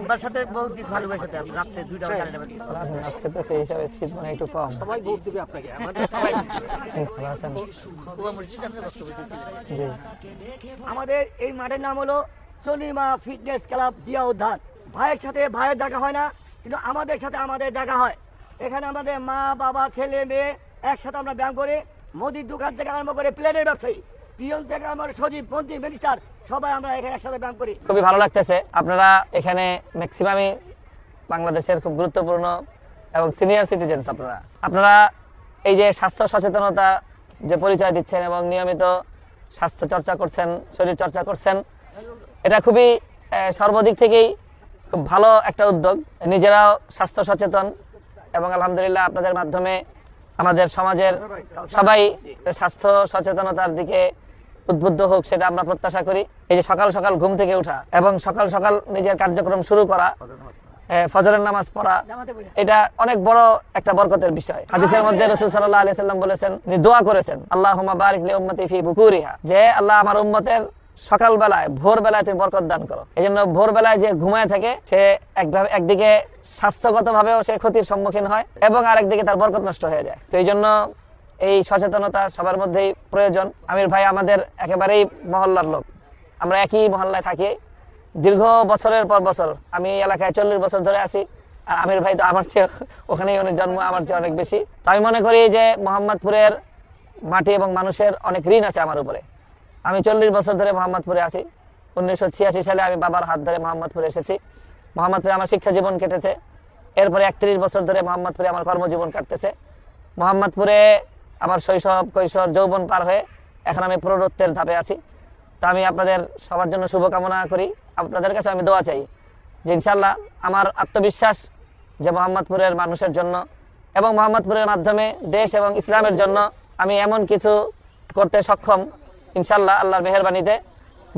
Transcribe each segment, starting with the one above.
আপনার সাথে বহুত কিছু ভালোবাসে আপনি রাত্রে 2টা গাড়ি নেবেন আজকে তো সেই হিসাবে শীত মানে একটু কম। সবাই ভোট দিবে আপনাকে আমাদের সবাই ভালো আছেন? জি। আমাদের এই মাঠের নাম হলো চলিমা ফিটনেস ক্লাব জিয়া উদ্যান। ভাইয়ের সাথে ভাইয়ের দেখা হয় না, কিন্তু আমাদের সাথে আমাদের দেখা হয়। এখানে আমাদের মা বাবা ছেলে মেয়ে একসাথে আমরা ব্যায়াম করে, মুদির দোকান থেকে আরম্ভ করে প্লেনের ব্যবসায়ী, পিয়ন থেকে আমার সচিব মন্ত্রী মিনিস্টার সবাই আমরা এখানে একসাথে ব্যায়াম করি। খুবই ভালো লাগতেছে। আপনারা এখানে ম্যাক্সিমামই বাংলাদেশের খুব গুরুত্বপূর্ণ এবং সিনিয়র সিটিজেন্স। আপনারা এই যে স্বাস্থ্য সচেতনতা যে পরিচয় দিচ্ছেন এবং নিয়মিত স্বাস্থ্য চর্চা করছেন, শরীর চর্চা করছেন, এটা খুবই সর্বদিক থেকেই খুব ভালো একটা উদ্যোগ। নিজেরাও স্বাস্থ্য সচেতন এবং আলহামদুলিল্লাহ আপনাদের মাধ্যমে আমাদের সমাজের সবাই স্বাস্থ্য সচেতনতার দিকে উদ্বুদ্ধ হোক, সেটা আমরা প্রত্যাশা করি। এই যে সকাল সকাল ঘুম থেকে ওঠা এবং সকাল সকাল নিজের কার্যক্রম শুরু করা, ফজরের নামাজ পড়া, এটা অনেক বড় একটা বরকতের বিষয়। হাদিসের মধ্যে রাসূল সাল্লাল্লাহু আলাইহি সাল্লাম বলেছেন, তিনি দোয়া করেছেন, আল্লাহুম্মা বারিক লি উম্মতি ফি বুকুরিহা, যে আল্লাহ আমার উম্মতের সকাল বেলায় ভোর বেলায় তুমি বরকত দান করো। এই জন্য ভোর বেলায় যে ঘুমায় থাকে সে একদিকে স্বাস্থ্যগত ভাবেও সে ক্ষতির সম্মুখীন হয় এবং আরেকদিকে তার বরকত নষ্ট হয়ে যায়। তো এই জন্য এই সচেতনতা সবার মধ্যেই প্রয়োজন। আমির ভাই আমাদের একেবারেই মহল্লার লোক, আমরা একই মহল্লায় থাকি দীর্ঘ বছরের পর বছর। আমি এই এলাকায় 40 বছর ধরে আছি, আর আমির ভাই তো আমার চেয়ে ওখানেই অনেক জন্ম, আমার চেয়ে অনেক বেশি। তো আমি মনে করি যে মোহাম্মদপুরের মাটি এবং মানুষের অনেক ঋণ আছে আমার উপরে। আমি 40 বছর ধরে মোহাম্মদপুরে আছি। 1986 সালে আমি বাবার হাত ধরে মোহাম্মদপুরে এসেছি। মোহাম্মদপুরে আমার শিক্ষা জীবন কেটেছে। এরপরে 31 বছর ধরে মোহাম্মদপুরে আমার কর্মজীবন কাটতেছে। মোহাম্মদপুরে আমার শৈশব, কৈশোর, যৌবন পার হয়ে এখন আমি প্রৌঢ়ত্বের ধাপে আছি। তো আমি আপনাদের সবার জন্য শুভকামনা করি। আপনাদের কাছে আমি দোয়া চাই যে ইনশাআল্লাহ আমার আত্মবিশ্বাস যে মোহাম্মদপুরের মানুষের জন্য এবং মোহাম্মদপুরের মাধ্যমে দেশ এবং ইসলামের জন্য আমি এমন কিছু করতে সক্ষম ইনশাআল্লাহ, আল্লাহর মেহেরবানিতে,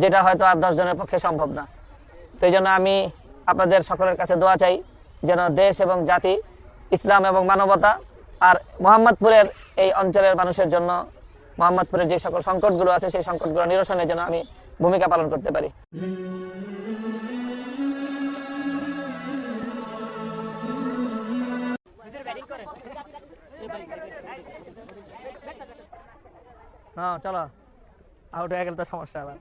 যেটা হয়তো আর 10 জনের পক্ষে সম্ভব না। তো এই জন্য আমি আপনাদের সকলের কাছে দোয়া চাই যেন দেশ এবং জাতি, ইসলাম এবং মানবতা আর মোহাম্মদপুরের এই অঞ্চলের মানুষের জন্য মোহাম্মদপুরের যে সকল সংকটগুলো আছে সেই সংকটগুলো নিরসনের জন্য আমি ভূমিকা পালন করতে পারি। চলো, আউট হয়ে গেলে তো সমস্যা আবার।